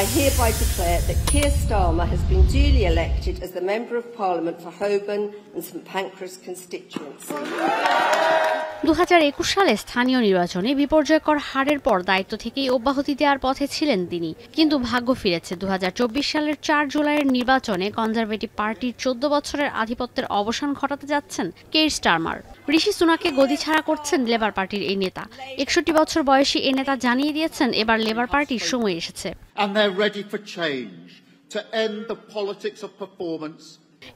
I hereby declare that Keir Starmer has been duly elected as the Member of Parliament for Holborn and St Pancras constituency. 2021 সালে স্থানীয় নির্বাচনে বিপর্যয়কর হারের পর দায়িত্ব থেকেই অব্যাহতি দেওয়ার পথে ছিলেন তিনি, কিন্তু ভাগ্য ফিরেছে। 2024 সালের 4 জুলাইয়ের নির্বাচনে কনজারভেটিভ পার্টির 14 বছরের আধিপত্যের অবসান ঘটাতে যাচ্ছেন কেইর স্টারমার। ঋষি সুনাককে গদি ছাড়া করছেন লেবার পার্টির এই নেতা। 61 বছর বয়সী এই নেতা জানিয়ে দিয়েছেন এবার লেবার পার্টির সময় এসেছে।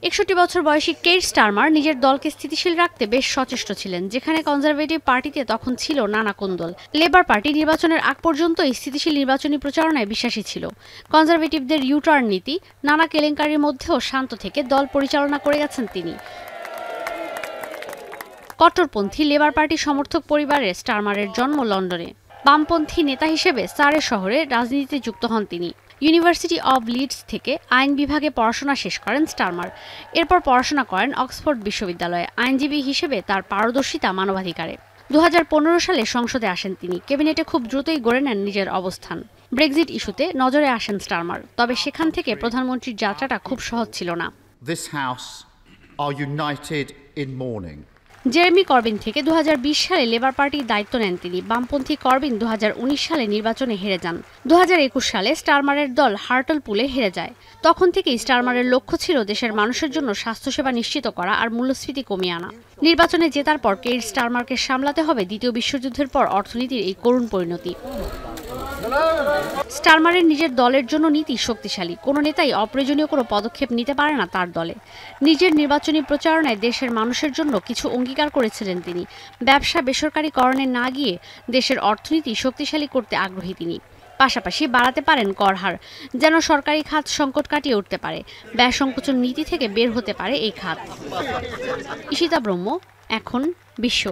61 বছর বয়সী কেইর স্টারমার নিজের দলকে স্থিতিশীল রাখতে বেশ সচেষ্ট ছিলেন, যেখানে কনজারভেটিভ পার্টিতে তখন ছিল নানা কোন্দল। লেবার পার্টি নির্বাচনের আগ পর্যন্তই স্থিতিশীল নির্বাচনী প্রচারণায় বিশ্বাসী ছিল। কনজারভেটিভদের ইউটার্ন নীতি, নানা কেলেঙ্কারির মধ্যেও শান্ত থেকে দল পরিচালনা করে গেছেন তিনি। কট্টরপন্থী লেবার পার্টি সমর্থক পরিবারে স্টারমারের জন্ম লন্ডনে। বামপন্থী নেতা হিসেবে সারে শহরে রাজনীতিতে যুক্ত হন তিনি। ইউনিভার্সিটি অব লিডস থেকে আইন বিভাগে পড়াশোনা শেষ করেন স্টারমার। এরপর পড়াশোনা করেন অক্সফোর্ড বিশ্ববিদ্যালয়ে। আইনজীবী হিসেবে তার পারদর্শিতা মানবাধিকারে। 2015 সালে সংসদে আসেন তিনি। ক্যাবিনেটে খুব দ্রুতই গড়ে নেন নিজের অবস্থান। ব্রেক্সিট ইস্যুতে নজরে আসেন স্টারমার, তবে সেখান থেকে প্রধানমন্ত্রীর যাত্রাটা খুব সহজ ছিল না। জেরেমি করবিন থেকে 2020 সালে লেবার পার্টির দায়িত্ব নেন তিনি। বামপন্থী করবিন 2019 সালে নির্বাচনে হেরে যান। 2021 সালে স্টারমারের দল হার্টলপুলে হেরে যায়। তখন থেকেই স্টারমারের লক্ষ্য ছিল দেশের মানুষের জন্য স্বাস্থ্যসেবা নিশ্চিত করা আর মূল্যস্ফীতি কমিয়ে আনা। নির্বাচনে জেতার পর কেইর স্টারমারকে সামলাতে হবে দ্বিতীয় বিশ্বযুদ্ধের পর অর্থনীতির এই করুণ পরিণতি। স্টারমারের নিজের দলের জন্য নীতি শক্তিশালী। কোনো নেতাই অপ্রয়োজনীয় কোনো পদক্ষেপ নিতে পারে না তার দলে। নিজের নির্বাচনী প্রচারণায় দেশের মানুষের জন্য কিছু অঙ্গীকার করেছিলেন তিনি। ব্যবসা বেসরকারীকরণে না গিয়ে দেশের অর্থনীতি শক্তিশালী করতে আগ্রহী তিনি। পাশাপাশি বাড়াতে পারেন কর হার, যেন সরকারি খাত সংকট কাটিয়ে উঠতে পারে। ব্যয় সংকোচন নীতি থেকে বের হতে পারে এই খাত। ঈশিতা ব্রহ্ম, এখন বিশ্ব।